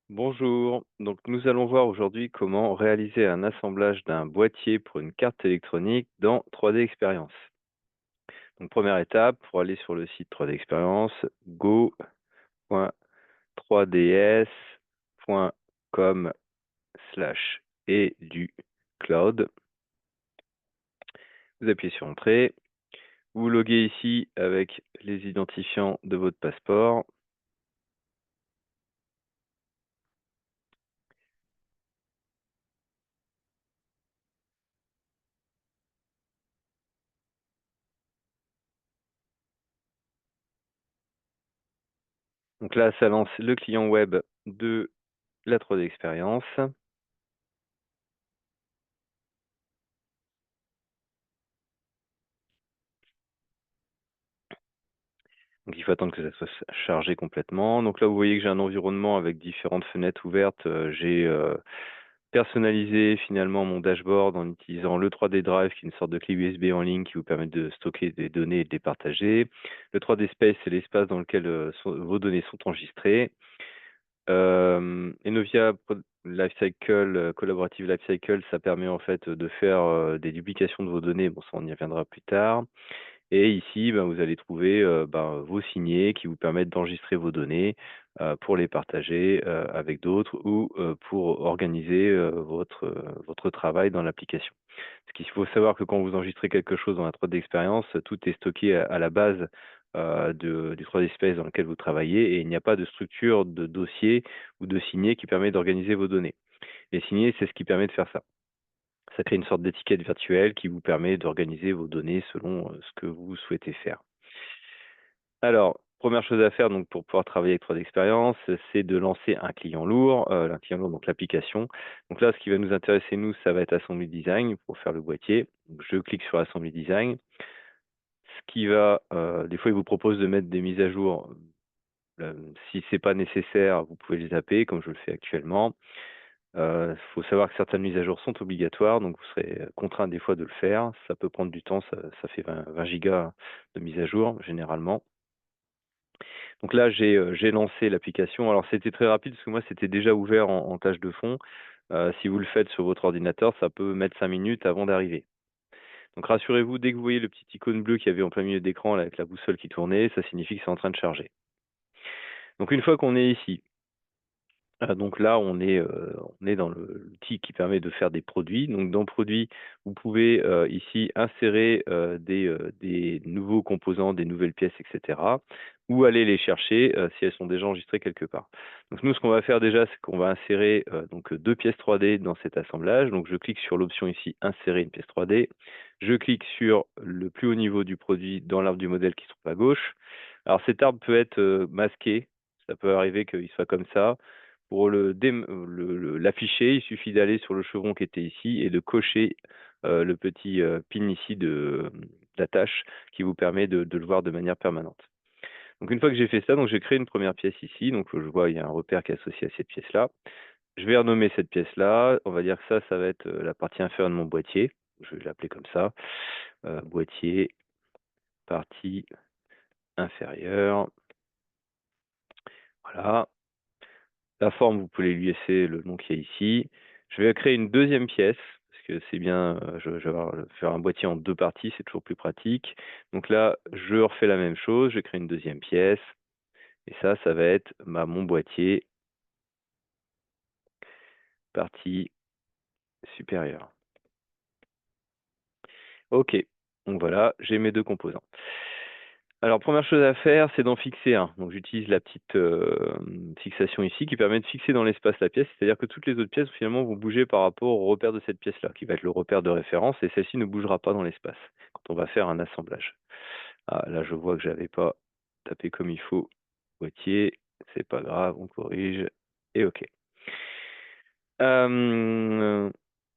Bonjour, donc nous allons voir aujourd'hui comment réaliser un assemblage d'un boîtier pour une carte électronique dans 3D Experience. Donc première étape, pour aller sur le site 3D Experience, go.3ds.com/ et du cloud. Vous appuyez sur Entrée, vous loguez ici avec les identifiants de votre passeport. Donc là, ça lance le client web de la 3D Experience. Donc il faut attendre que ça soit chargé complètement. Donc là, vous voyez que j'ai un environnement avec différentes fenêtres ouvertes. J'ai personnalisé finalement mon dashboard en utilisant le 3D Drive, qui est une sorte de clé USB en ligne qui vous permet de stocker des données et de les partager. Le 3D Space, c'est l'espace dans lequel vos données sont enregistrées. Enovia Lifecycle, Collaborative Lifecycle, ça permet en fait de faire des duplications de vos données. Bon, ça, on y reviendra plus tard. Et ici, vous allez trouver vos signés qui vous permettent d'enregistrer vos données pour les partager avec d'autres ou pour organiser votre travail dans l'application. Parce qu'il faut savoir que quand vous enregistrez quelque chose dans la 3D Experience, tout est stocké à la base du 3D Space dans lequel vous travaillez et il n'y a pas de structure de dossier ou de signé qui permet d'organiser vos données. Les signés, c'est ce qui permet de faire ça. Ça crée une sorte d'étiquette virtuelle qui vous permet d'organiser vos données selon ce que vous souhaitez faire. Alors, première chose à faire donc, pour pouvoir travailler avec 3D Experience, c'est de lancer un client lourd, donc l'application. Donc là, ce qui va nous intéresser, nous, ça va être Assembly Design pour faire le boîtier. Donc, je clique sur Assembly Design. Ce qui va, des fois, il vous propose de mettre des mises à jour. Si ce n'est pas nécessaire, vous pouvez les zapper, comme je le fais actuellement. Il faut savoir que certaines mises à jour sont obligatoires, donc vous serez contraint des fois de le faire. Ça peut prendre du temps, ça fait 20 gigas de mise à jour généralement. Donc là, j'ai lancé l'application. Alors c'était très rapide parce que moi, c'était déjà ouvert en tâche de fond. Si vous le faites sur votre ordinateur, ça peut mettre 5 minutes avant d'arriver. Donc rassurez-vous, dès que vous voyez le petit icône bleu qu'il y avait en plein milieu d'écran avec la boussole qui tournait, ça signifie que c'est en train de charger. Donc une fois qu'on est ici, donc là, on est dans l'outil qui permet de faire des produits. Donc dans produits, vous pouvez ici insérer des nouveaux composants, des nouvelles pièces, etc. ou aller les chercher si elles sont déjà enregistrées quelque part. Donc nous, ce qu'on va faire déjà, c'est qu'on va insérer donc 2 pièces 3D dans cet assemblage. Donc je clique sur l'option ici, insérer une pièce 3D. Je clique sur le plus haut niveau du produit dans l'arbre du modèle qui se trouve à gauche. Alors cet arbre peut être masqué. Ça peut arriver qu'il soit comme ça. Pour l'afficher, il suffit d'aller sur le chevron qui était ici et de cocher le petit pin ici d'attache qui vous permet de le voir de manière permanente. Donc une fois que j'ai fait ça, donc j'ai créé une première pièce ici. Donc je vois il y a un repère qui est associé à cette pièce-là. Je vais renommer cette pièce-là. On va dire que ça va être la partie inférieure de mon boîtier. Je vais l'appeler comme ça. Boîtier, partie inférieure. Voilà. La forme, vous pouvez lui laisser le nom qu'il y a ici. Je vais créer une deuxième pièce, parce que c'est bien, je vais faire un boîtier en 2 parties, c'est toujours plus pratique. Donc là, je refais la même chose, je crée une deuxième pièce, et ça va être mon boîtier, partie supérieure. OK, donc voilà, j'ai mes 2 composants. Alors, première chose à faire, c'est d'en fixer un. Donc, j'utilise la petite fixation ici qui permet de fixer dans l'espace la pièce, c'est-à-dire que toutes les autres pièces, finalement, vont bouger par rapport au repère de cette pièce-là, qui va être le repère de référence, et celle-ci ne bougera pas dans l'espace quand on va faire un assemblage. Ah, là, je vois que j'avais pas tapé comme il faut. Boîtier, c'est pas grave, on corrige, et OK.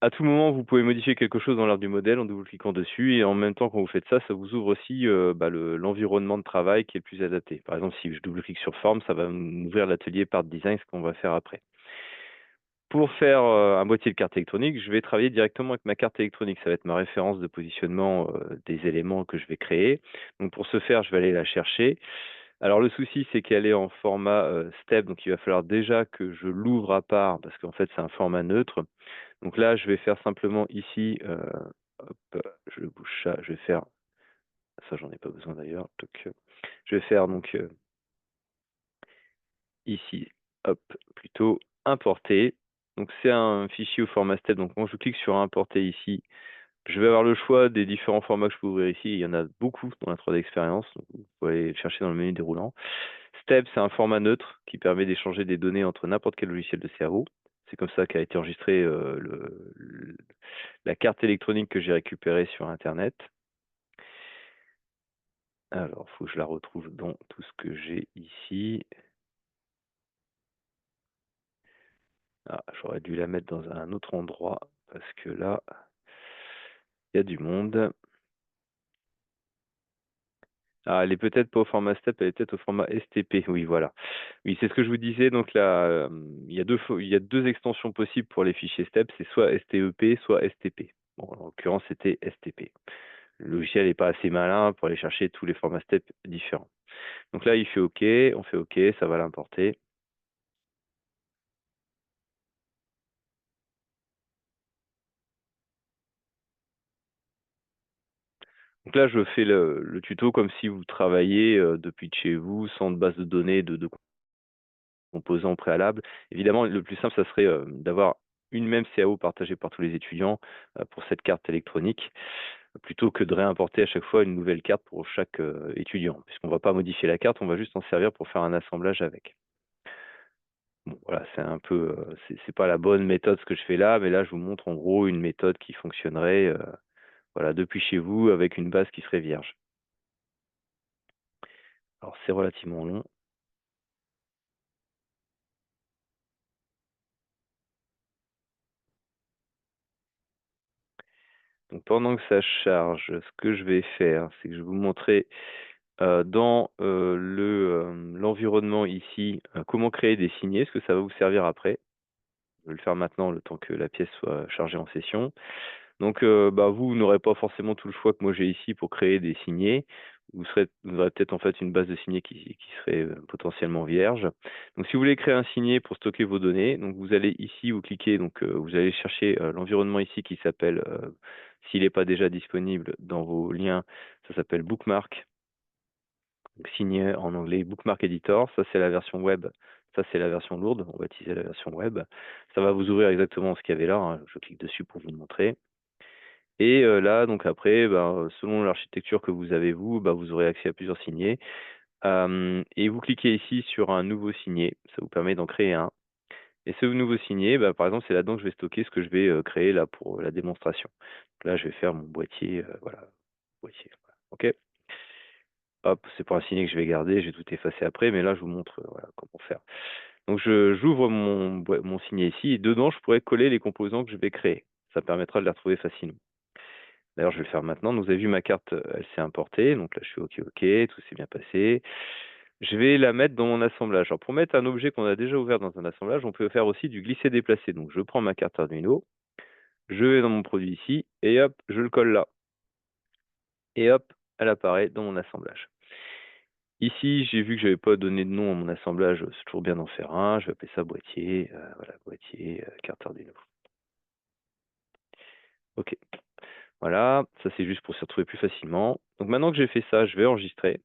À tout moment, vous pouvez modifier quelque chose dans l'arbre du modèle en double-cliquant dessus et en même temps, quand vous faites ça, ça vous ouvre aussi l'environnement de travail qui est le plus adapté. Par exemple, si je double-clique sur Forme, ça va m'ouvrir l'atelier Part Design, ce qu'on va faire après. Pour faire un boîtier de carte électronique, je vais travailler directement avec ma carte électronique. Ça va être ma référence de positionnement des éléments que je vais créer. Donc pour ce faire, je vais aller la chercher. Alors le souci, c'est qu'elle est en format, STEP, donc il va falloir déjà que je l'ouvre à part parce qu'en fait, c'est un format neutre. Donc là, je vais faire simplement ici, hop, je bouge ça, je vais faire ça, j'en ai pas besoin d'ailleurs, donc je vais faire donc, ici, hop, plutôt importer. Donc c'est un fichier au format STEP, donc quand je clique sur importer ici, je vais avoir le choix des différents formats que je peux ouvrir ici. Il y en a beaucoup dans la 3D Experience, donc vous pouvez aller le chercher dans le menu déroulant. STEP, c'est un format neutre qui permet d'échanger des données entre n'importe quel logiciel de CAO. C'est comme ça qu'a été enregistrée la carte électronique que j'ai récupérée sur Internet. Alors, il faut que je la retrouve dans tout ce que j'ai ici. Ah, j'aurais dû la mettre dans un autre endroit parce que là, il y a du monde. Ah, elle est peut-être pas au format STEP, elle est peut-être au format STP. Oui, voilà. Oui, c'est ce que je vous disais. Donc là, il y a deux extensions possibles pour les fichiers STEP. C'est soit STEP, soit STP. Bon, en l'occurrence, c'était STP. Le logiciel n'est pas assez malin pour aller chercher tous les formats STEP différents. Donc là, il fait OK, on fait OK, ça va l'importer. Donc là, je fais le tuto comme si vous travailliez depuis de chez vous, sans de base de données de composants préalables. Évidemment, le plus simple, ça serait d'avoir une même CAO partagée par tous les étudiants pour cette carte électronique, plutôt que de réimporter à chaque fois une nouvelle carte pour chaque étudiant, puisqu'on ne va pas modifier la carte, on va juste en servir pour faire un assemblage avec. Bon, voilà, c'est un peu, c'est pas la bonne méthode ce que je fais là, mais là, je vous montre en gros une méthode qui fonctionnerait, voilà, depuis chez vous avec une base qui serait vierge. Alors, c'est relativement long. Donc, pendant que ça charge, ce que je vais faire, c'est que je vais vous montrer dans l'environnement ici, comment créer des signets, parce que ça va vous servir après. Je vais le faire maintenant, le temps que la pièce soit chargée en session. Donc, bah, vous n'aurez pas forcément tout le choix que moi j'ai ici pour créer des signets. Vous aurez peut-être en fait une base de signets qui serait potentiellement vierge. Donc, si vous voulez créer un signet pour stocker vos données, donc vous allez ici, vous cliquez, donc vous allez chercher l'environnement ici qui s'appelle, s'il n'est pas déjà disponible dans vos liens, ça s'appelle Bookmark. Donc, signé en anglais Bookmark Editor, ça c'est la version web, ça c'est la version lourde, on va utiliser la version web. Ça va vous ouvrir exactement ce qu'il y avait là, hein. Je clique dessus pour vous le montrer. Et là, donc après, ben, selon l'architecture que vous avez vous, bah, vous aurez accès à plusieurs signets. Et vous cliquez ici sur un nouveau signet, ça vous permet d'en créer un. Et ce nouveau signet, bah, par exemple, c'est là-dedans que je vais stocker ce que je vais créer là pour la démonstration. Donc là, je vais faire mon boîtier, voilà, boîtier. Voilà. OK. Hop, c'est pas un signet que je vais garder, je vais tout effacer après, mais là, je vous montre voilà, comment faire. Donc, j'ouvre mon signet ici, et dedans, je pourrais coller les composants que je vais créer. Ça permettra de les retrouver facilement. D'ailleurs, je vais le faire maintenant. Donc, vous avez vu, ma carte, elle s'est importée. Donc là, je suis OK, OK, tout s'est bien passé. Je vais la mettre dans mon assemblage. Alors, pour mettre un objet qu'on a déjà ouvert dans un assemblage, on peut faire aussi du glisser-déplacer. Donc, je prends ma carte Arduino, je vais dans mon produit ici, et hop, je le colle là. Et hop, elle apparaît dans mon assemblage. Ici, j'ai vu que j'avais pas donné de nom à mon assemblage, c'est toujours bien d'en faire un. Je vais appeler ça boîtier, voilà, boîtier, carte Arduino. OK. Voilà, ça c'est juste pour s'y retrouver plus facilement. Donc maintenant que j'ai fait ça, je vais enregistrer,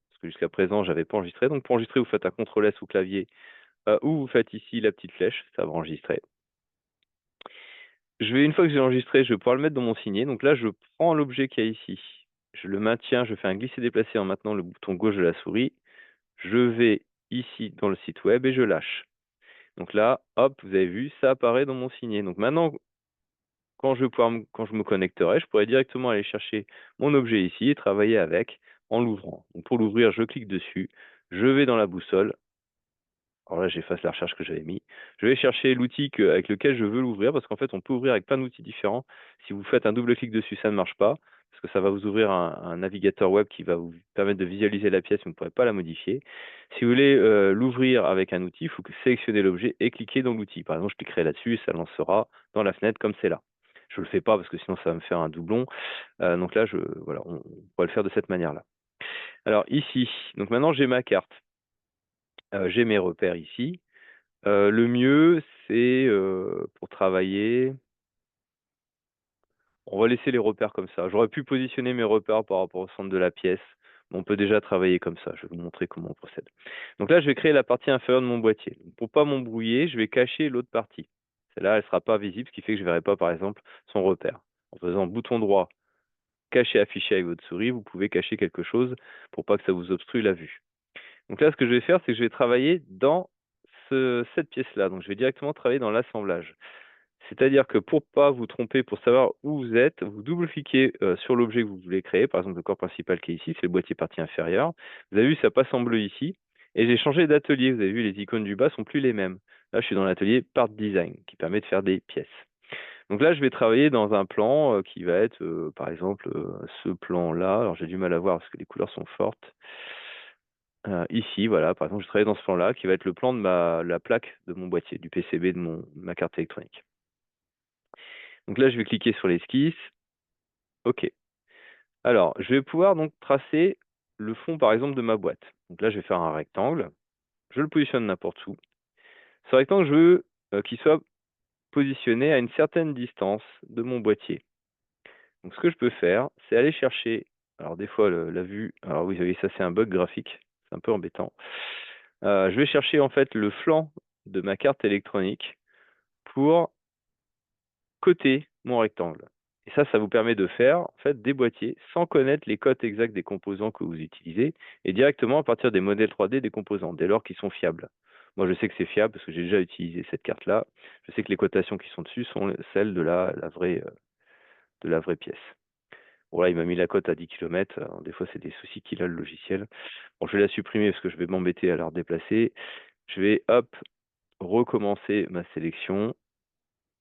parce que jusqu'à présent, j'avais pas enregistré. Donc pour enregistrer, vous faites un CTRL S ou clavier, ou vous faites ici la petite flèche, ça va enregistrer. Une fois que j'ai enregistré, je vais pouvoir le mettre dans mon signet. Donc là, je prends l'objet qu'il y a ici, je le maintiens, je fais un glisser-déplacer en maintenant le bouton gauche de la souris. Je vais ici dans le site web et je lâche. Donc là, hop, vous avez vu, ça apparaît dans mon signet. Donc maintenant, quand je me connecterai, je pourrai directement aller chercher mon objet ici et travailler avec en l'ouvrant. Donc pour l'ouvrir, je clique dessus, je vais dans la boussole. Alors là, j'efface la recherche que j'avais mis. Je vais chercher l'outil avec lequel je veux l'ouvrir, parce qu'en fait, on peut ouvrir avec plein d'outils différents. Si vous faites un double clic dessus, ça ne marche pas, parce que ça va vous ouvrir un navigateur web qui va vous permettre de visualiser la pièce, mais vous ne pourrez pas la modifier. Si vous voulez l'ouvrir avec un outil, il faut que sélectionner l'objet et cliquer dans l'outil. Par exemple, je cliquerai là-dessus, ça lancera dans la fenêtre comme c'est là. Je ne le fais pas parce que sinon ça va me faire un doublon. Donc là, voilà, on pourrait le faire de cette manière-là. Alors ici, donc maintenant j'ai ma carte, j'ai mes repères ici. Le mieux, c'est, pour travailler, on va laisser les repères comme ça. J'aurais pu positionner mes repères par rapport au centre de la pièce, mais on peut déjà travailler comme ça. Je vais vous montrer comment on procède. Donc là, je vais créer la partie inférieure de mon boîtier. Pour pas m'embrouiller, je vais cacher l'autre partie. Celle-là, elle sera pas visible, ce qui fait que je verrai pas, par exemple, son repère. En faisant bouton droit, cacher, afficher avec votre souris, vous pouvez cacher quelque chose pour pas que ça vous obstrue la vue. Donc là, ce que je vais faire, c'est que je vais travailler dans cette pièce-là. Donc je vais directement travailler dans l'assemblage. C'est-à-dire que pour pas vous tromper, pour savoir où vous êtes, vous double-cliquez sur l'objet que vous voulez créer, par exemple le corps principal qui est ici, c'est le boîtier partie inférieure. Vous avez vu, ça passe en bleu ici. Et j'ai changé d'atelier. Vous avez vu, les icônes du bas sont plus les mêmes. Là, je suis dans l'atelier Part Design, qui permet de faire des pièces. Donc là, je vais travailler dans un plan qui va être, par exemple, ce plan-là. Alors j'ai du mal à voir parce que les couleurs sont fortes. Ici, voilà, par exemple, je travaille dans ce plan-là, qui va être le plan de la plaque de mon boîtier, du PCB de ma carte électronique. Donc là, je vais cliquer sur l'esquisse. OK. Alors, je vais pouvoir donc tracer le fond, par exemple, de ma boîte. Donc là, je vais faire un rectangle. Je le positionne n'importe où. Ce rectangle, je veux qu'il soit positionné à une certaine distance de mon boîtier. Donc, ce que je peux faire, c'est aller chercher. Alors, des fois, la vue. Alors, oui, vous voyez, ça, c'est un bug graphique. C'est un peu embêtant. Je vais chercher, en fait, le flanc de ma carte électronique pour coter mon rectangle. Et ça vous permet de faire en fait des boîtiers sans connaître les codes exacts des composants que vous utilisez et directement à partir des modèles 3D des composants, dès lors qu'ils sont fiables. Moi, je sais que c'est fiable parce que j'ai déjà utilisé cette carte-là. Je sais que les cotations qui sont dessus sont celles de de la vraie pièce. Bon, là, il m'a mis la cote à 10 km. Alors, des fois, c'est des soucis qu'il a le logiciel. Bon, je vais la supprimer parce que je vais m'embêter à la redéplacer. Je vais, hop, recommencer ma sélection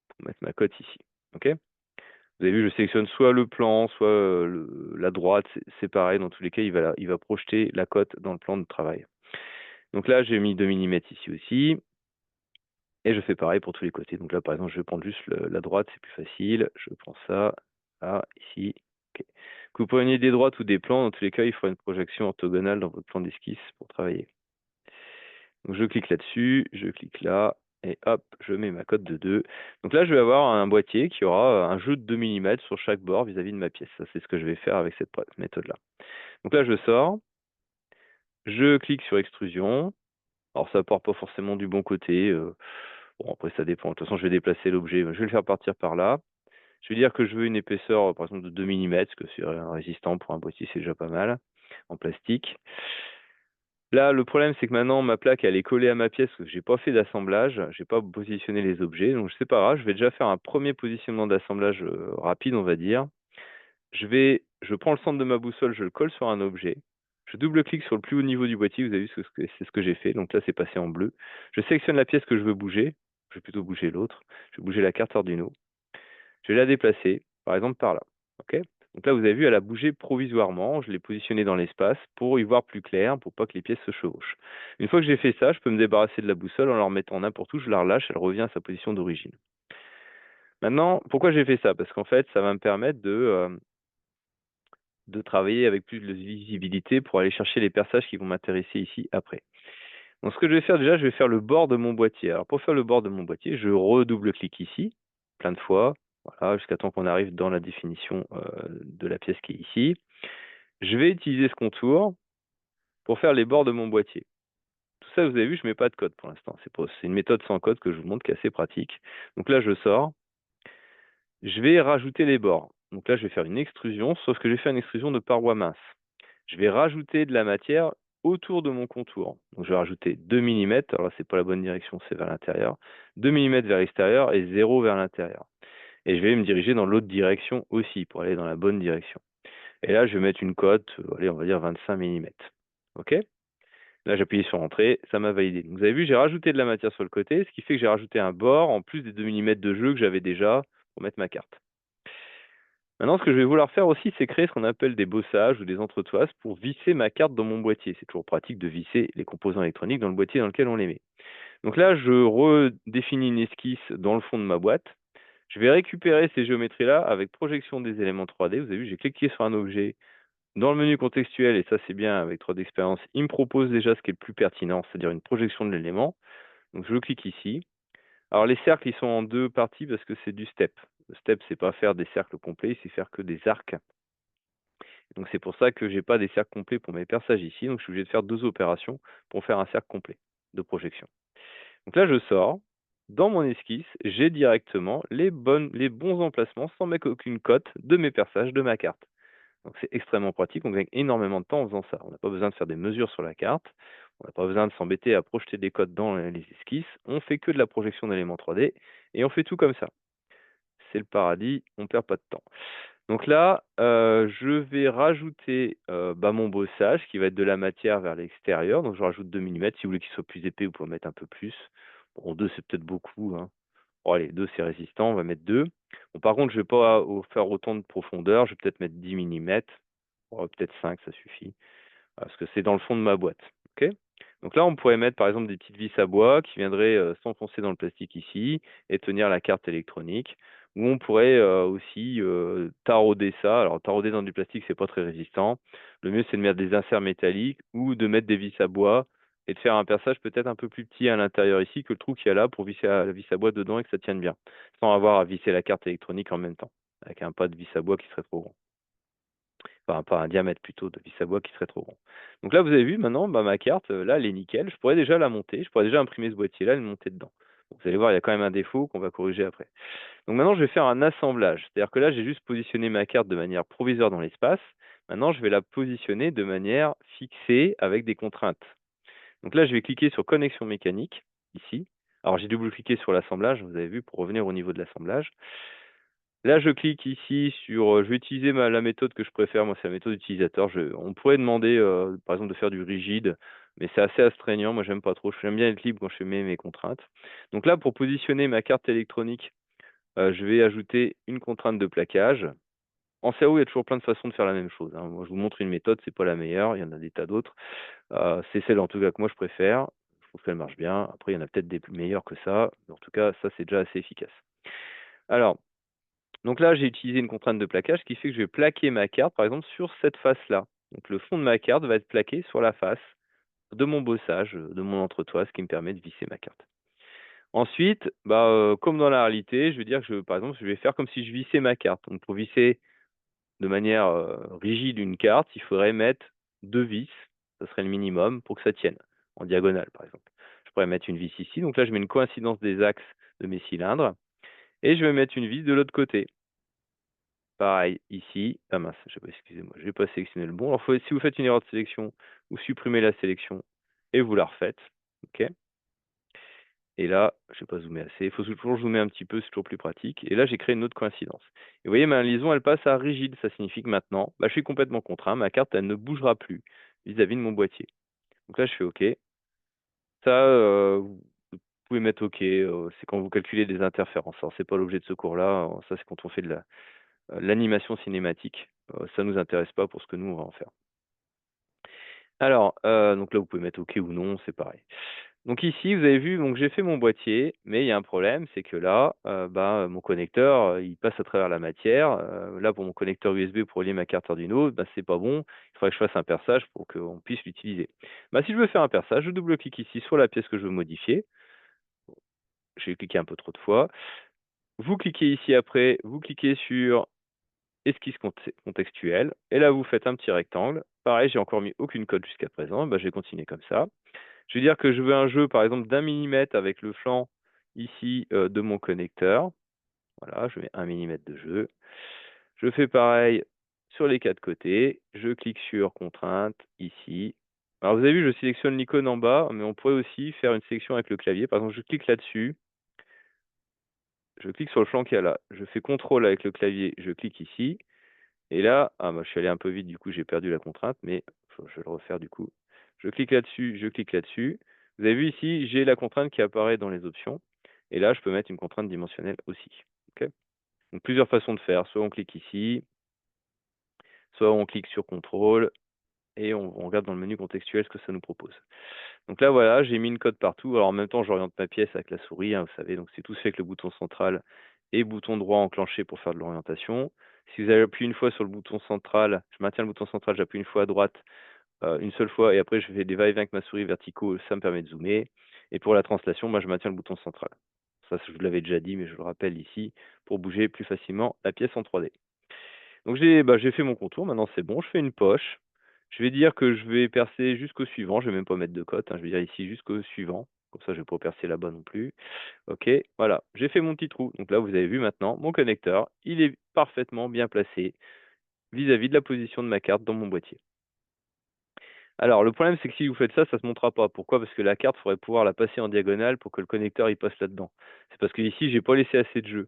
pour mettre ma cote ici. OK? Vous avez vu, je sélectionne soit le plan, soit la droite, c'est pareil. Dans tous les cas, il va projeter la cote dans le plan de travail. Donc là, j'ai mis 2 millimètres ici aussi. Et je fais pareil pour tous les côtés. Donc là, par exemple, je vais prendre juste la droite, c'est plus facile. Je prends ça, là, ici. OK. Que vous preniez des droites ou des plans, dans tous les cas, il faudra une projection orthogonale dans votre plan d'esquisse pour travailler. Donc je clique là-dessus, je clique là, et hop, je mets ma cote de 2. Donc là, je vais avoir un boîtier qui aura un jeu de 2 millimètres sur chaque bord vis-à-vis de ma pièce. Ça, c'est ce que je vais faire avec cette méthode-là. Donc là, je sors, je clique sur extrusion. Alors ça part pas forcément du bon côté. Bon, après, ça dépend. De toute façon, je vais déplacer l'objet. Je vais le faire partir par là. Je vais dire que je veux une épaisseur, par exemple, de 2 millimètres, parce que c'est un résistant pour un boîtier, c'est déjà pas mal, en plastique. Là, le problème, c'est que maintenant, ma plaque, elle est collée à ma pièce, parce que j'ai pas fait d'assemblage, j'ai pas positionné les objets, donc c'est pas grave, je vais déjà faire un premier positionnement d'assemblage rapide, on va dire. Je prends le centre de ma boussole, je le colle sur un objet, je double-clique sur le plus haut niveau du boîtier, vous avez vu, c'est ce que j'ai fait, donc là, c'est passé en bleu. Je sélectionne la pièce que je veux bouger, je vais plutôt bouger l'autre, je vais bouger la carte Arduino. Je vais la déplacer, par exemple par là. OK? Donc là, vous avez vu, elle a bougé provisoirement. Je l'ai positionnée dans l'espace pour y voir plus clair, pour pas que les pièces se chevauchent. Une fois que j'ai fait ça, je peux me débarrasser de la boussole en la remettant n'importe où. Je la relâche, elle revient à sa position d'origine. Maintenant, pourquoi j'ai fait ça? Parce qu'en fait, ça va me permettre de travailler avec plus de visibilité pour aller chercher les perçages qui vont m'intéresser ici après. Donc, ce que je vais faire déjà, je vais faire le bord de mon boîtier. Alors, pour faire le bord de mon boîtier, je redouble-clique ici, plein de fois, voilà, jusqu'à temps qu'on arrive dans la définition de la pièce qui est ici. Je vais utiliser ce contour pour faire les bords de mon boîtier. Tout ça, vous avez vu, je ne mets pas de code pour l'instant. C'est une méthode sans code que je vous montre qui est assez pratique. Donc là, je sors. Je vais rajouter les bords. Donc là, je vais faire une extrusion, sauf que je vais faire une extrusion de parois minces. Je vais rajouter de la matière autour de mon contour. Donc je vais rajouter 2 mm, alors là c'est pas la bonne direction, c'est vers l'intérieur, 2 mm vers l'extérieur et 0 vers l'intérieur. Et je vais me diriger dans l'autre direction aussi, pour aller dans la bonne direction. Et là je vais mettre une cote, allez on va dire 25 mm. OK? Là j'appuie sur Entrée, ça m'a validé. Donc, vous avez vu, j'ai rajouté de la matière sur le côté, ce qui fait que j'ai rajouté un bord en plus des 2 mm de jeu que j'avais déjà pour mettre ma carte. Maintenant, ce que je vais vouloir faire aussi, c'est créer ce qu'on appelle des bossages ou des entretoises pour visser ma carte dans mon boîtier. C'est toujours pratique de visser les composants électroniques dans le boîtier dans lequel on les met. Donc là, je redéfinis une esquisse dans le fond de ma boîte. Je vais récupérer ces géométries-là avec projection des éléments 3D. Vous avez vu, j'ai cliqué sur un objet, Dans le menu contextuel, et ça c'est bien avec 3D Experience, il me propose déjà ce qui est le plus pertinent, c'est-à-dire une projection de l'élément. Donc je clique ici. Alors les cercles, ils sont en 2 parties parce que c'est du step. Le step, c'est pas faire des cercles complets, c'est faire que des arcs. Donc c'est pour ça que j'ai pas des cercles complets pour mes perçages ici, donc je suis obligé de faire 2 opérations pour faire un cercle complet de projection. Donc là, je sors. Dans mon esquisse, j'ai directement les bons emplacements sans mettre aucune cote de mes perçages de ma carte. Donc c'est extrêmement pratique, on gagne énormément de temps en faisant ça. On n'a pas besoin de faire des mesures sur la carte, on n'a pas besoin de s'embêter à projeter des codes dans les esquisses, on fait que de la projection d'éléments 3D et on fait tout comme ça. C'est le paradis, on perd pas de temps. Donc là, je vais rajouter, mon bossage qui va être de la matière vers l'extérieur, donc je rajoute 2 millimètres. Si vous voulez qu'il soit plus épais, vous pouvez mettre un peu plus. Bon 2 c'est peut-être beaucoup, hein. Bon allez, 2 c'est résistant, on va mettre 2. Bon par contre, je vais pas faire autant de profondeur, je vais peut-être mettre 10 millimètres. Peut-être 5, ça suffit, parce que c'est dans le fond de ma boîte, OK? Donc là, on pourrait mettre, par exemple, des petites vis à bois qui viendraient, s'enfoncer dans le plastique ici et tenir la carte électronique. Ou on pourrait, aussi, tarauder ça. Alors tarauder dans du plastique, c'est pas très résistant. Le mieux, c'est de mettre des inserts métalliques ou de mettre des vis à bois et de faire un perçage peut-être un peu plus petit à l'intérieur ici que le trou qu'il y a là pour visser la vis à bois dedans et que ça tienne bien, sans avoir à visser la carte électronique en même temps, avec un pas de vis à bois qui serait trop grand. Enfin, pas un diamètre plutôt de vis à bois qui serait trop grand. Donc là, vous avez vu maintenant, ma carte, là, elle est nickel. Je pourrais déjà la monter, je pourrais déjà imprimer ce boîtier-là et le monter dedans. Donc, vous allez voir, il y a quand même un défaut qu'on va corriger après. Donc maintenant, je vais faire un assemblage. C'est-à-dire que là, j'ai juste positionné ma carte de manière provisoire dans l'espace. Maintenant, je vais la positionner de manière fixée avec des contraintes. Donc là, je vais cliquer sur connexion mécanique, ici. Alors, j'ai double-cliqué sur l'assemblage, vous avez vu, pour revenir au niveau de l'assemblage. Là, je clique ici sur, je vais utiliser la méthode que je préfère, moi, c'est la méthode utilisateur. On pourrait demander, par exemple, de faire du rigide, mais c'est assez astreignant. Moi, j'aime pas trop. J'aime bien être libre quand je mets mes contraintes. Donc là, pour positionner ma carte électronique, je vais ajouter une contrainte de plaquage. En CAO, il y a toujours plein de façons de faire la même chose, hein. Moi, je vous montre une méthode, c'est pas la meilleure, il y en a des tas d'autres. C'est celle, en tout cas, que moi, je préfère. Je trouve qu'elle marche bien. Après, il y en a peut-être des plus meilleures que ça, mais en tout cas, ça, c'est déjà assez efficace. Alors, donc là, j'ai utilisé une contrainte de plaquage, ce qui fait que je vais plaquer ma carte, par exemple, sur cette face-là. Donc le fond de ma carte va être plaqué sur la face de mon bossage, de mon entretoise, ce qui me permet de visser ma carte. Ensuite, comme dans la réalité, je vais dire que, par exemple, je vais faire comme si je vissais ma carte. Donc pour visser de manière rigide une carte, il faudrait mettre 2 vis, ça serait le minimum, pour que ça tienne, en diagonale, par exemple. Je pourrais mettre une vis ici, donc là, je mets une coïncidence des axes de mes cylindres, et je vais mettre une vis de l'autre côté. Pareil, ici, ah mince, excusez-moi, je n'ai pas sélectionné le bon. Alors, si vous faites une erreur de sélection, vous supprimez la sélection et vous la refaites. OK. Et là, je ne vais pas zoomer assez. Il faut toujours zoomer un petit peu, c'est toujours plus pratique. Et là, j'ai créé une autre coïncidence. Et vous voyez, ma liaison, elle passe à rigide. Ça signifie que maintenant, je suis complètement contraint. Ma carte, elle ne bougera plus vis-à-vis de mon boîtier. Donc là, je fais OK. Ça, vous pouvez mettre OK. C'est quand vous calculez des interférences. Alors, c'est pas l'objet de ce cours-là. Ça, c'est quand on fait de l'animation cinématique. Ça nous intéresse pas pour ce que nous, on va en faire. Alors, donc là, vous pouvez mettre OK ou non, c'est pareil. Donc ici, vous avez vu, donc j'ai fait mon boîtier, mais il y a un problème, c'est que là, mon connecteur, il passe à travers la matière. Là, pour mon connecteur USB pour relier ma carte Arduino, c'est pas bon. Il faudrait que je fasse un perçage pour qu'on puisse l'utiliser. Si je veux faire un perçage, je double-clique ici sur la pièce que je veux modifier. J'ai cliqué un peu trop de fois. Vous cliquez ici après, vous cliquez sur esquisse contextuelle. Et là, vous faites un petit rectangle. Pareil, j'ai encore mis aucune cote jusqu'à présent. Je vais continuer comme ça. Je vais dire que je veux un jeu, par exemple, d'1 millimètre avec le flanc ici de mon connecteur. Voilà, je mets 1 millimètre de jeu. Je fais pareil sur les 4 côtés. Je clique sur contrainte ici. Alors, vous avez vu, je sélectionne l'icône en bas, mais on pourrait aussi faire une sélection avec le clavier. Par exemple, je clique là-dessus. Je clique sur le flanc qu'il y a là. Je fais CTRL avec le clavier. Je clique ici. Et là, je suis allé un peu vite, du coup, j'ai perdu la contrainte, mais je vais le refaire du coup. Je clique là-dessus, je clique là-dessus. Vous avez vu ici, j'ai la contrainte qui apparaît dans les options. Et là, je peux mettre une contrainte dimensionnelle aussi. OK. Donc, plusieurs façons de faire. Soit on clique ici, soit on clique sur contrôle et on regarde dans le menu contextuel ce que ça nous propose. Donc là, voilà, j'ai mis une cote partout. Alors, en même temps, j'oriente ma pièce avec la souris, hein, vous savez. Donc, c'est tout fait avec le bouton central et bouton droit enclenché pour faire de l'orientation. Si vous avez appuyé une fois sur le bouton central, je maintiens le bouton central, j'appuie une fois à droite, une seule fois et après je fais des va-et-vient avec ma souris verticaux, ça me permet de zoomer et pour la translation, moi je maintiens le bouton central. Ça, je vous l'avais déjà dit, mais je le rappelle ici, pour bouger plus facilement la pièce en 3D. Donc j'ai fait mon contour, maintenant c'est bon, je fais une poche. Je vais dire que je vais percer jusqu'au suivant, je vais même pas mettre de cote, hein, je vais dire ici jusqu'au suivant, comme ça je vais pas percer là-bas non plus. OK, voilà, j'ai fait mon petit trou. Donc là, vous avez vu maintenant, mon connecteur, il est parfaitement bien placé vis-à-vis de la position de ma carte dans mon boîtier. Alors le problème, c'est que si vous faites ça, ça se montera pas. Pourquoi? Parce que la carte, il faudrait pouvoir la passer en diagonale pour que le connecteur, il passe là-dedans. C'est parce qu'ici, j'ai pas laissé assez de jeu.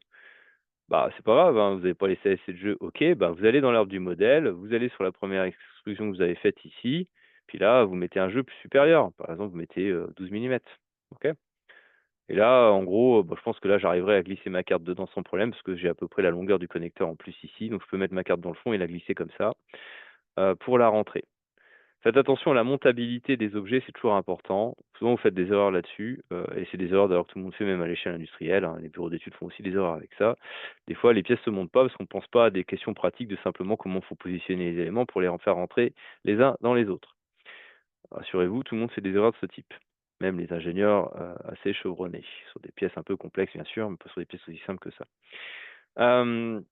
Bah, c'est pas grave, hein, vous avez pas laissé assez de jeu, OK, bah, vous allez dans l'arbre du modèle, vous allez sur la première extrusion que vous avez faite ici, puis là, vous mettez un jeu plus supérieur. Par exemple, vous mettez, 12 millimètres, OK? Et là, en gros, bah, je pense que là, j'arriverai à glisser ma carte dedans sans problème parce que j'ai à peu près la longueur du connecteur en plus ici, donc je peux mettre ma carte dans le fond et la glisser comme ça, pour la rentrée. Faites attention à la montabilité des objets, c'est toujours important. Souvent, vous faites des erreurs là-dessus, et c'est des erreurs d'ailleurs que tout le monde fait, même à l'échelle industrielle, hein. Les bureaux d'études font aussi des erreurs avec ça. Des fois, les pièces ne se montent pas parce qu'on ne pense pas à des questions pratiques de simplement comment il faut positionner les éléments pour les faire rentrer les uns dans les autres. Rassurez-vous, tout le monde fait des erreurs de ce type, même les ingénieurs assez chevronnés, sur des pièces un peu complexes bien sûr, mais pas sur des pièces aussi simples que ça. Hem,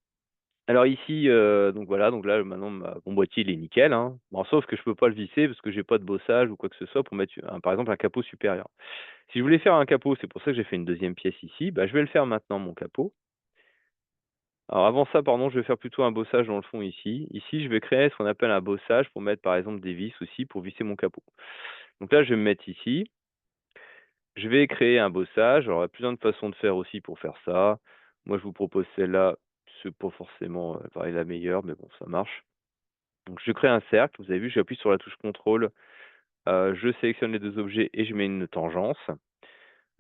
alors ici, donc voilà, donc là maintenant mon boîtier il est nickel, hein. Bon sauf que je peux pas le visser parce que j'ai pas de bossage ou quoi que ce soit pour mettre par exemple un capot supérieur. Si je voulais faire un capot, c'est pour ça que j'ai fait une deuxième pièce ici, bah, je vais le faire maintenant mon capot. Alors avant ça, pardon, je vais faire plutôt un bossage dans le fond ici. Ici, je vais créer ce qu'on appelle un bossage pour mettre par exemple des vis aussi pour visser mon capot. Donc là, je vais me mettre ici. Je vais créer un bossage. Alors, il y a plusieurs de façons de faire aussi pour faire ça. Moi, je vous propose celle-là. C'est pas forcément pareil, la meilleure, mais bon, ça marche. Donc, je crée un cercle. Vous avez vu, j'appuie sur la touche contrôle. Je sélectionne les deux objets et je mets une tangence.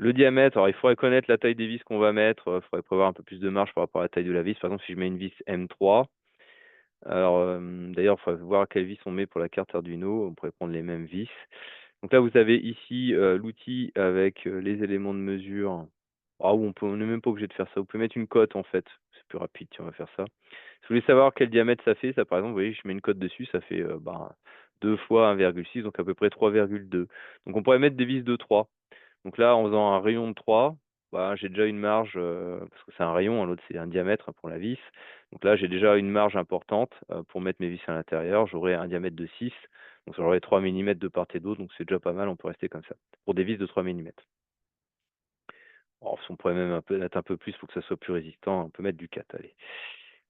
Le diamètre, alors il faudrait connaître la taille des vis qu'on va mettre. Il faudrait prévoir un peu plus de marge par rapport à la taille de la vis. Par exemple, si je mets une vis M3, alors, d'ailleurs, il faudrait voir quelle vis on met pour la carte Arduino. On pourrait prendre les mêmes vis. Donc là, vous avez ici, l'outil avec, les éléments de mesure. Ah ou on n'est même pas obligé de faire ça. Vous pouvez mettre une cote, en fait. C'est plus rapide, si on va faire ça. Si vous voulez savoir quel diamètre ça fait, ça, par exemple, vous voyez, je mets une cote dessus, ça fait, 2 fois 1,6, donc à peu près 3,2. Donc on pourrait mettre des vis de 3. Donc là, en faisant un rayon de 3, bah, j'ai déjà une marge, parce que c'est un rayon, hein, l'autre c'est un diamètre pour la vis. Donc là, j'ai déjà une marge importante, pour mettre mes vis à l'intérieur. J'aurai un diamètre de 6, donc j'aurai 3 millimètres de part et d'autre, donc c'est déjà pas mal, on peut rester comme ça, pour des vis de 3 millimètres. Oh, si on pourrait même un peu mettre un peu plus pour que ça soit plus résistant, on peut mettre du 4, allez.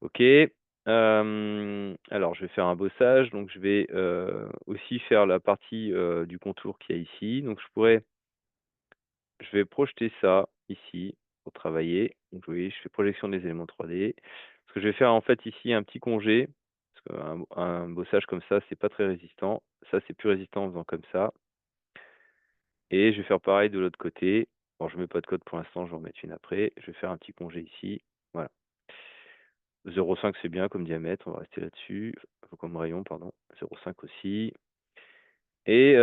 OK. Alors je vais faire un bossage, donc je vais, aussi faire la partie, du contour qu'il y a ici. Donc je vais projeter ça ici pour travailler. Donc vous voyez, je fais projection des éléments 3D. Ce que je vais faire en fait ici, un petit congé, parce qu'un bossage comme ça, c'est pas très résistant. Ça, c'est plus résistant en faisant comme ça. Et je vais faire pareil de l'autre côté. Bon, je mets pas de code pour l'instant, je vais en mettre une après. Je vais faire un petit congé ici. Voilà. 0,5 c'est bien comme diamètre, on va rester là-dessus. Comme rayon, pardon. 0,5 aussi. Et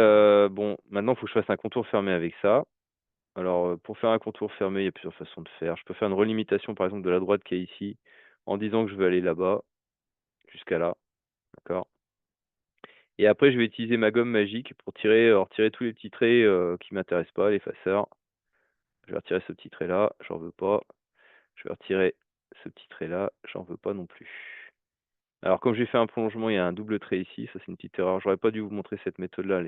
bon, maintenant, il faut que je fasse un contour fermé avec ça. Alors, pour faire un contour fermé, il y a plusieurs façons de faire. Je peux faire une relimitation, par exemple, de la droite qui est ici, en disant que je veux aller là-bas, jusqu'à là, d'accord? Et après, je vais utiliser ma gomme magique pour retirer tous les petits traits, qui m'intéressent pas, l'effaceur. Je vais retirer ce petit trait-là, j'en veux pas. Je vais retirer ce petit trait-là, j'en veux pas non plus. Alors, comme j'ai fait un prolongement, il y a un double trait ici, ça c'est une petite erreur. J'aurais pas dû vous montrer cette méthode-là,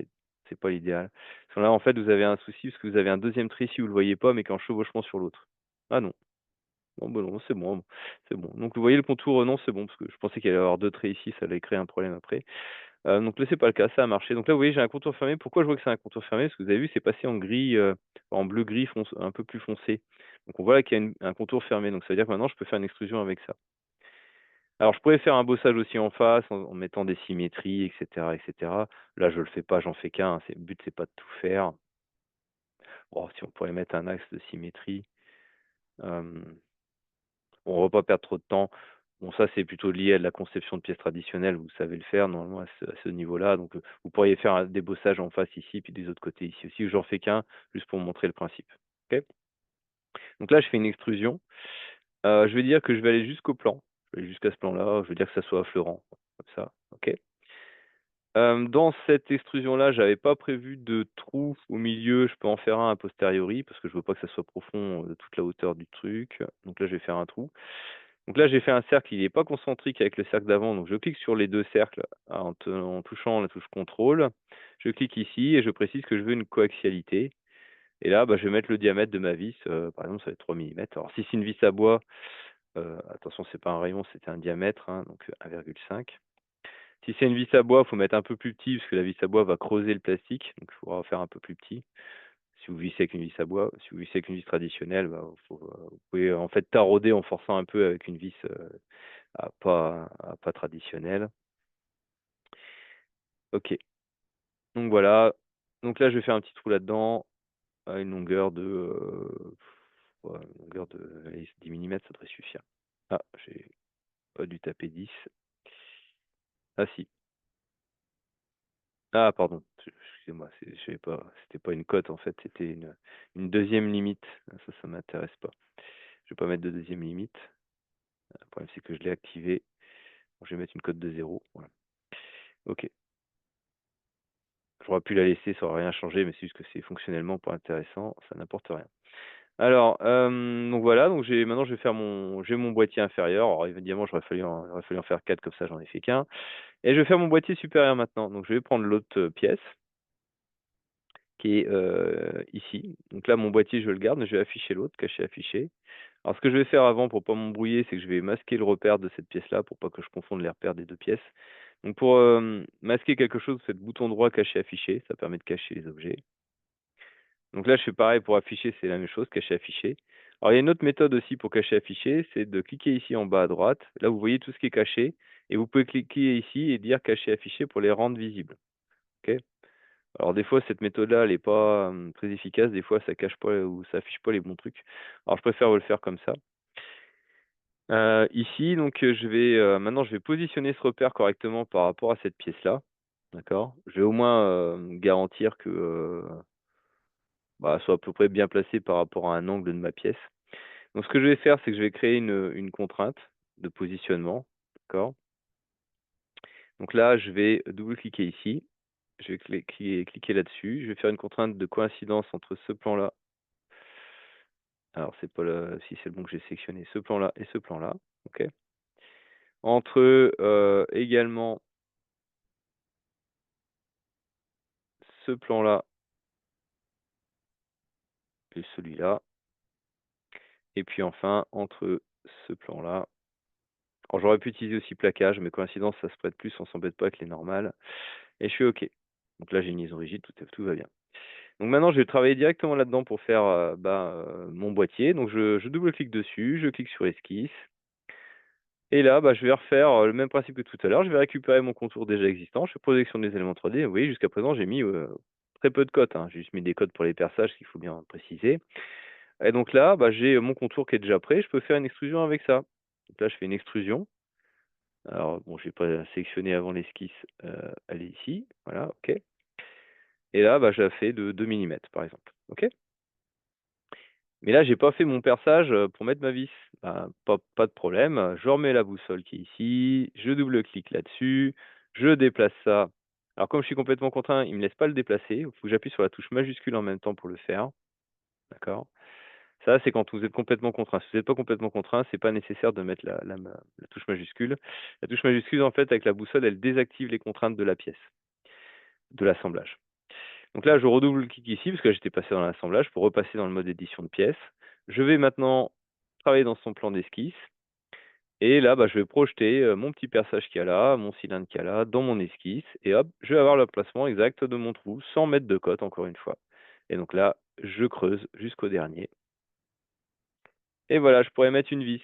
c'est pas l'idéal. Parce que là, en fait, vous avez un souci, parce que vous avez un deuxième trait ici, vous le voyez pas, mais qui est en chevauchement sur l'autre. Ah non. Bon, bah, non, c'est bon, c'est bon. Donc vous voyez le contour, non, c'est bon, parce que je pensais qu'il allait y avoir 2 traits ici, ça allait créer un problème après. Donc là, c'est pas le cas, ça a marché. Donc là, vous voyez, j'ai un contour fermé. Pourquoi je vois que c'est un contour fermé? Parce que vous avez vu, c'est passé en gris, en bleu gris un peu plus foncé. Donc on voit qu'il y a un contour fermé, donc ça veut dire que maintenant je peux faire une extrusion avec ça. Alors je pourrais faire un bossage aussi en face, en mettant des symétries et cetera et cetera. Là, je le fais pas, j'en fais qu'un, hein, le but c'est pas de tout faire. Oh, si on pourrait mettre un axe de symétrie. Hem On va pas perdre trop de temps. Bon, ça, c'est plutôt lié à de la conception de pièces traditionnelles, vous savez le faire normalement à ce niveau-là. Donc, vous pourriez faire un débossages en face ici, puis des autres côtés ici aussi. J'en fais qu'un, juste pour vous montrer le principe. OK? Donc là, je fais une extrusion. Je vais dire que je vais aller jusqu'au plan. Je vais aller jusqu'à ce plan-là, je veux dire que ça soit affleurant, comme ça, OK. Dans cette extrusion-là, j'avais pas prévu de trou au milieu, je peux en faire un a posteriori parce que je veux pas que ça soit profond, de toute la hauteur du truc. Donc là, je vais faire un trou. Donc là, j'ai fait un cercle, il est pas concentrique avec le cercle d'avant, donc je clique sur les 2 cercles en touchant la touche contrôle. Je clique ici et je précise que je veux une coaxialité et là, bah, je vais mettre le diamètre de ma vis, par exemple, ça va être 3 millimètres. Alors si c'est une vis à bois, attention, c'est pas un rayon, c'était un diamètre, hein, donc 1,5. Si c'est une vis à bois, il faut mettre un peu plus petit parce que la vis à bois va creuser le plastique, donc il faudra faire un peu plus petit. Si vous vissez avec une vis à bois, si vous vissez avec une vis traditionnelle, bah, vous pouvez en fait tarauder en forçant un peu avec une vis, pas traditionnelle. OK, donc voilà. Donc là, je vais faire un petit trou là-dedans à une longueur de, ouais, une longueur de, allez, 10 millimètres, ça devrait suffire. Ah, j'ai pas dû taper 10. Ah si. Ah pardon, excusez-moi, je savais pas, c'était pas une cote en fait, c'était une deuxième limite. Ah, ça m'intéresse pas. Je vais pas mettre de deuxième limite. Le problème c'est que je l'ai activé. Bon, je vais mettre une cote de 0, voilà. OK. J'aurais pu la laisser, ça aurait rien changé, mais c'est juste que c'est fonctionnellement pas intéressant, ça n'apporte rien. Alors, donc voilà, donc maintenant je vais faire j'ai mon boîtier inférieur. Alors évidemment, il aurait fallu en faire 4 comme ça j'en ai fait qu'un et je vais faire mon boîtier supérieur maintenant. Donc je vais prendre l'autre, pièce qui est, ici. Donc là, mon boîtier, je le garde, mais je vais afficher l'autre, cacher, afficher. Alors ce que je vais faire avant pour pas m'embrouiller, c'est que je vais masquer le repère de cette pièce-là pour pas que je confonde les repères des 2 pièces. Donc pour, masquer quelque chose, vous faites bouton droit, cacher, afficher, ça permet de cacher les objets. Donc là, je fais pareil pour afficher, c'est la même chose, cacher, afficher. Alors il y a une autre méthode aussi pour cacher, afficher, c'est de cliquer ici en bas à droite. Là, vous voyez tout ce qui est caché et vous pouvez cliquer ici et dire cacher, afficher pour les rendre visibles. OK? Alors des fois, cette méthode-là, elle est pas, très efficace. Des fois, ça cache pas ou ça affiche pas les bons trucs. Alors je préfère le faire comme ça. Ici, donc, maintenant je vais positionner ce repère correctement par rapport à cette pièce-là. D'accord? Je vais au moins, garantir que, bah, soit à peu près bien placé par rapport à un angle de ma pièce. Donc ce que je vais faire, c'est que je vais créer une contrainte de positionnement, d'accord? Donc là, je vais double-cliquer ici, je vais cliquer là-dessus, je vais faire une contrainte de coïncidence entre ce plan-là, alors c'est pas le si c'est le bon que j'ai sélectionné, ce plan-là et ce plan-là, OK? Entre, également ce plan-là et celui-là, et puis enfin entre ce plan-là. Alors j'aurais pu utiliser aussi plaquage, mais coïncidence, ça se prête plus, on s'embête pas avec les normales et je fais OK. Donc là, j'ai une liaison rigide, tout va bien. Donc maintenant, je vais travailler directement là-dedans pour faire, mon boîtier. Donc je double-clique dessus, je clique sur esquisse et là, bah, je vais refaire, le même principe que tout à l'heure. Je vais récupérer mon contour déjà existant, je fais projection des éléments 3D. Vous voyez, jusqu'à présent, j'ai mis, très peu de cotes, hein. J'ai juste mis des codes pour les perçages, qu'il faut bien préciser et donc là, bah, j'ai mon contour qui est déjà prêt, je peux faire une extrusion avec ça. Donc là, je fais une extrusion. Alors bon, j'ai pas sélectionné avant l'esquisse, elle est ici, voilà, OK et là, bah, je la fais de 2 millimètres, par exemple, OK? Mais là, j'ai pas fait mon perçage, pour mettre ma vis. Ben, pas de problème, je remets la boussole qui est ici, je double-clique là-dessus, je déplace ça. Alors comme je suis complètement contraint, il me laisse pas le déplacer, il faut que j'appuie sur la touche majuscule en même temps pour le faire, d'accord? Ça, c'est quand vous êtes complètement contraint. Si vous êtes pas complètement contraint, c'est pas nécessaire de mettre la touche majuscule. La touche majuscule, en fait, avec la boussole, elle désactive les contraintes de la pièce, de l'assemblage. Donc là, je redouble-clique ici parce que j'étais passé dans l'assemblage pour repasser dans le mode édition de pièces. Je vais maintenant travailler dans son plan d'esquisse et là, bah, je vais projeter, mon petit perçage qu'il y a là, mon cylindre qu'il y a là, dans mon esquisse et hop, je vais avoir l'emplacement exact de mon trou sans mettre de cote encore une fois et donc là, je creuse jusqu'au dernier et voilà, je pourrais mettre une vis.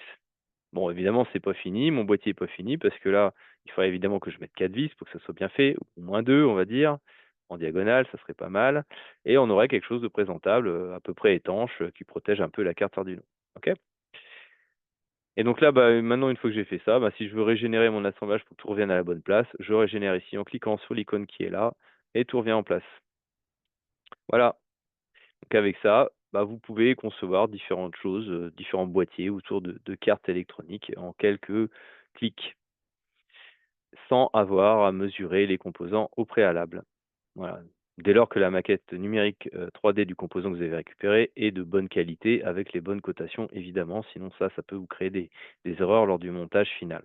Bon, évidemment, c'est pas fini, mon boîtier est pas fini parce que là, il faudrait évidemment que je mette 4 vis pour que ça soit bien fait, ou moins 2, on va dire, en diagonale, ça serait pas mal et on aurait quelque chose de présentable, à peu près étanche, qui protège un peu la carte Arduino. OK? Et donc là, bah, maintenant une fois que j'ai fait ça, bah, si je veux régénérer mon assemblage pour que tout revienne à la bonne place, je régénère ici en cliquant sur l'icône qui est là et tout revient en place. Voilà, donc avec ça, bah, vous pouvez concevoir différentes choses, différents boîtiers autour de cartes électroniques en quelques clics, sans avoir à mesurer les composants au préalable. Voilà. Dès lors que la maquette numérique, 3D du composant que vous avez récupéré est de bonne qualité avec les bonnes cotations évidemment, sinon ça peut vous créer des erreurs lors du montage final.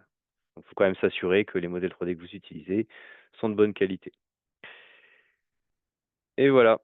Donc il faut quand même s'assurer que les modèles 3D que vous utilisez sont de bonne qualité et voilà.